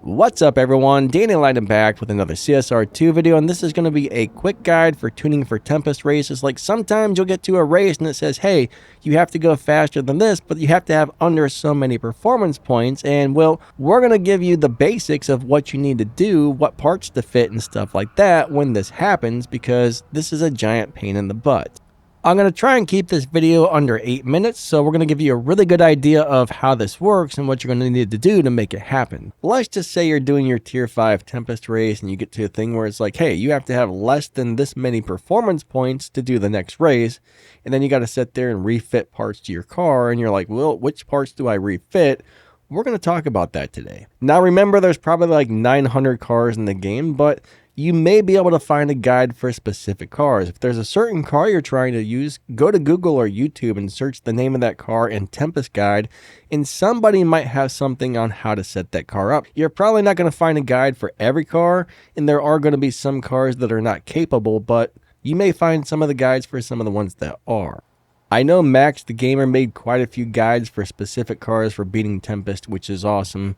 What's up everyone, Danny Lighten back with another CSR2 video, and this is going to be a quick guide for tuning for Tempest races. Like sometimes you'll get to a race and it says, hey, you have to go faster than this, but you have to have under so many performance points, and well, we're going to give you the basics of what you need to do, what parts to fit and stuff like that when this happens, because this is a giant pain in the butt. I'm going to try and keep this video under 8 minutes, so we're going to give you a really good idea of how this works and what you're going to need to do to make it happen. Let's just say you're doing your tier 5 Tempest race and you get to a thing where it's like, hey, you have to have less than this many performance points to do the next race, and then you got to sit there and refit parts to your car, and you're like, well, which parts do I refit? We're going to talk about that today. Now remember, there's probably like 900 cars in the game, but you may be able to find a guide for specific cars. If there's a certain car you're trying to use, go to Google or YouTube and search the name of that car and Tempest guide, and somebody might have something on how to set that car up. You're probably not going to find a guide for every car, and there are going to be some cars that are not capable, but you may find some of the guides for some of the ones that are. I know Max the Gamer made quite a few guides for specific cars for beating Tempest, which is awesome.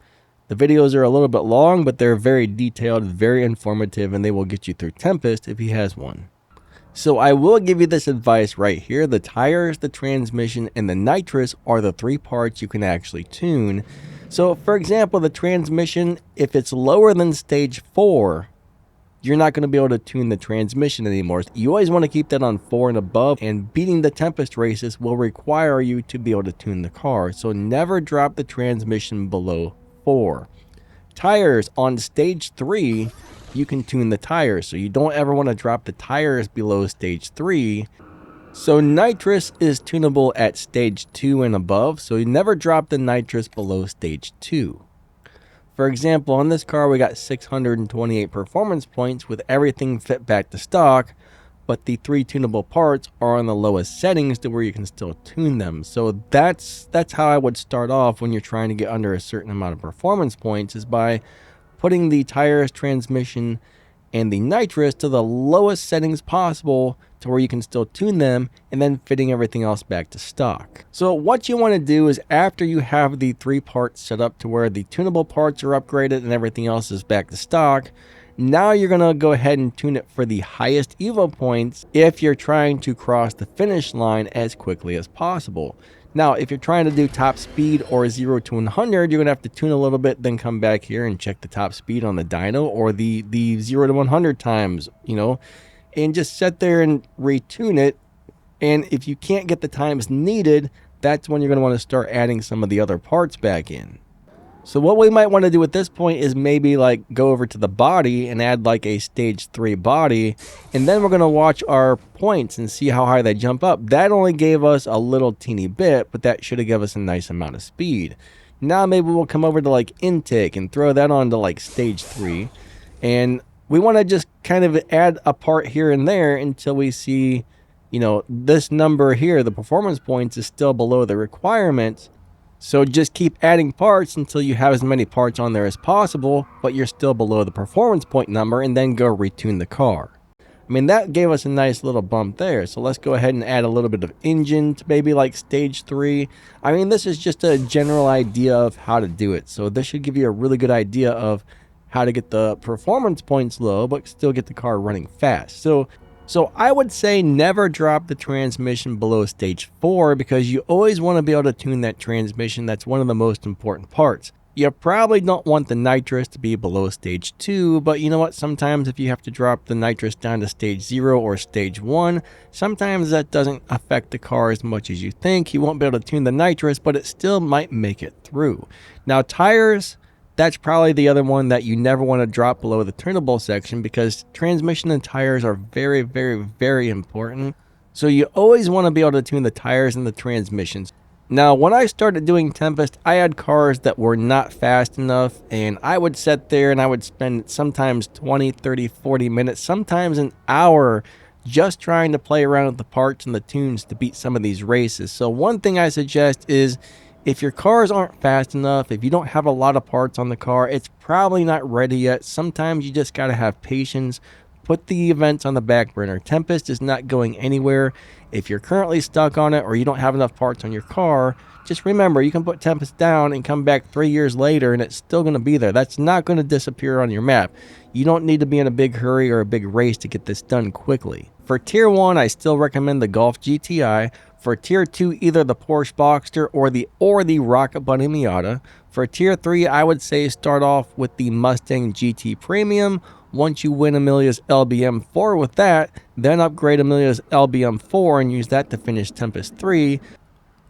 The videos are a little bit long, but they're very detailed, very informative, and they will get you through Tempest if he has one. So I will give you this advice right here. The tires, the transmission, and the nitrous are the 3 parts you can actually tune. So for example, the transmission, if it's lower than stage 4, you're not going to be able to tune the transmission anymore. You always want to keep that on 4 and above, and beating the Tempest races will require you to be able to tune the car. So never drop the transmission below 4. Tires, on stage 3, you can tune the tires, so you don't ever want to drop the tires below stage 3. So nitrous is tunable at stage 2 and above, so you never drop the nitrous below stage 2. For example, on this car we got 628 performance points with everything fit back to stock, but the 3 tunable parts are on the lowest settings to where you can still tune them. So that's how I would start off when you're trying to get under a certain amount of performance points, is by putting the tires, transmission, and the nitrous to the lowest settings possible to where you can still tune them, and then fitting everything else back to stock. So what you want to do is, after you have the 3 parts set up to where the tunable parts are upgraded and everything else is back to stock, now you're going to go ahead and tune it for the highest Evo points if you're trying to cross the finish line as quickly as possible. Now, if you're trying to do top speed or 0 to 100, you're going to have to tune a little bit, then come back here and check the top speed on the dyno or the 0 to 100 times, and just sit there and retune it. And if you can't get the times needed, that's when you're going to want to start adding some of the other parts back in. So what we might want to do at this point is maybe like go over to the body and add like a stage 3 body, and then we're going to watch our points and see how high they jump up. That only gave us a little teeny bit, but that should have given us a nice amount of speed. Now maybe we'll come over to like intake and throw that on to like stage 3, and we want to just kind of add a part here and there until we see, this number here, the performance points, is still below the requirements. So just keep adding parts until you have as many parts on there as possible, but you're still below the performance point number, and then go retune the car. I mean, that gave us a nice little bump there. So let's go ahead and add a little bit of engine to maybe like stage 3. I mean, this is just a general idea of how to do it. So this should give you a really good idea of how to get the performance points low, but still get the car running fast. So I would say never drop the transmission below stage 4, because you always want to be able to tune that transmission. That's one of the most important parts. You probably don't want the nitrous to be below stage 2, but you know what? Sometimes if you have to drop the nitrous down to stage 0 or stage 1, sometimes that doesn't affect the car as much as you think. You won't be able to tune the nitrous, but it still might make it through. Now tires, that's probably the other one that you never want to drop below the tunable section, because transmission and tires are very, very, very important. So you always want to be able to tune the tires and the transmissions. Now, when I started doing Tempest, I had cars that were not fast enough, and I would sit there and I would spend sometimes 20, 30, 40 minutes, sometimes an hour, just trying to play around with the parts and the tunes to beat some of these races. So one thing I suggest is, if your cars aren't fast enough, if you don't have a lot of parts on the car, it's probably not ready yet. Sometimes you just got to have patience, put the events on the back burner. Tempest is not going anywhere. If you're currently stuck on it or you don't have enough parts on your car, just remember you can put Tempest down and come back 3 years later and it's still going to be there. That's not going to disappear on your map. You don't need to be in a big hurry or a big race to get this done quickly. For Tier 1, I still recommend the Golf GTI. For Tier 2, either the Porsche Boxster or the Rocket Bunny Miata. For Tier 3, I would say start off with the Mustang GT Premium. Once you win Amelia's LBM4 with that, then upgrade Amelia's LBM4 and use that to finish Tempest 3.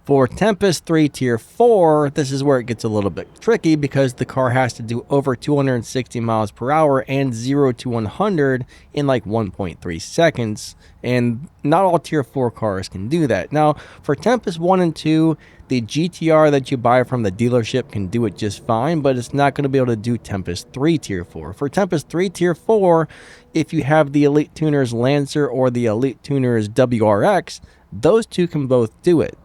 For Tempest 3 Tier 4, this is where it gets a little bit tricky because the car has to do over 260 miles per hour and 0 to 100 in like 1.3 seconds. And not all Tier 4 cars can do that. Now, for Tempest 1 and 2, the GTR that you buy from the dealership can do it just fine, but it's not going to be able to do Tempest 3 Tier 4. For Tempest 3 Tier 4, if you have the Elite Tuners Lancer or the Elite Tuners WRX, those two can both do it.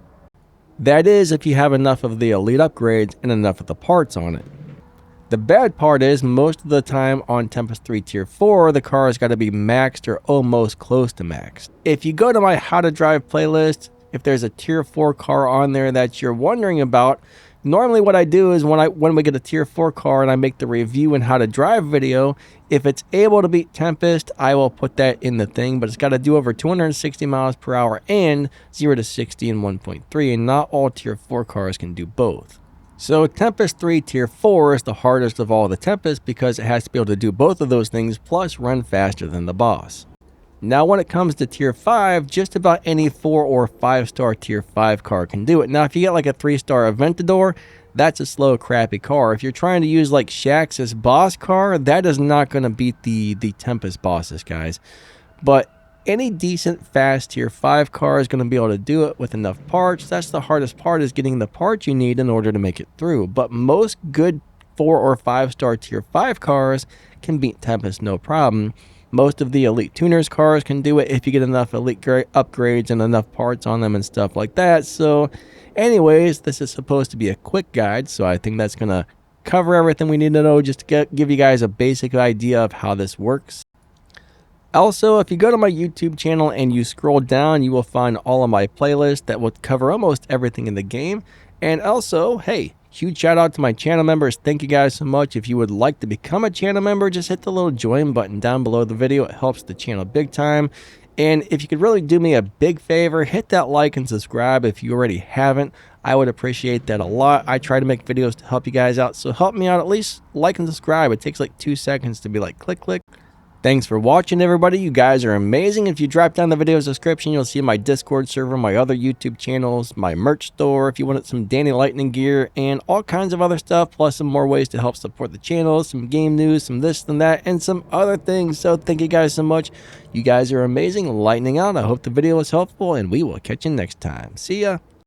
That is, if you have enough of the elite upgrades and enough of the parts on it. The bad part is, most of the time on Tempest 3 Tier 4, the car has got to be maxed or almost close to maxed. If you go to my How to Drive playlist, if there's a Tier 4 car on there that you're wondering about, normally what I do is when we get a Tier 4 car and I make the review and how to drive video, if it's able to beat Tempest, I will put that in the thing, but it's got to do over 260 miles per hour and 0 to 60 in 1.3, and not all Tier 4 cars can do both. So Tempest 3 Tier 4 is the hardest of all the Tempest because it has to be able to do both of those things plus run faster than the boss. Now when it comes to Tier 5, just about any 4 or 5 star Tier 5 car can do it. Now if you get like a 3-star Aventador, that's a slow, crappy car. If you're trying to use like Shax's boss car, that is not going to beat the Tempest bosses, guys. But any decent, fast Tier 5 car is going to be able to do it with enough parts. That's the hardest part, is getting the parts you need in order to make it through. But most good 4 or 5 star Tier 5 cars can beat Tempest no problem. Most of the Elite Tuners cars can do it if you get enough Elite upgrades and enough parts on them and stuff like that. So anyways, this is supposed to be a quick guide, so I think that's going to cover everything we need to know just to give you guys a basic idea of how this works. Also, if you go to my YouTube channel and you scroll down, you will find all of my playlists that will cover almost everything in the game. And also, hey, huge shout out to my channel members. Thank you guys so much. If you would like to become a channel member, just hit the little join button down below the video. It helps the channel big time. And if you could really do me a big favor, hit that like and subscribe if you already haven't. I would appreciate that a lot. I try to make videos to help you guys out, so help me out. At least like and subscribe. It takes like 2 seconds to be like click, click. Thanks for watching, everybody. You guys are amazing. If you drop down the video's description, you'll see my Discord server, my other YouTube channels, my merch store, if you wanted some Danny Lightning gear, and all kinds of other stuff, plus some more ways to help support the channel, some game news, some this and that, and some other things. So thank you guys so much. You guys are amazing. Lightning out. I hope the video was helpful, and we will catch you next time. See ya.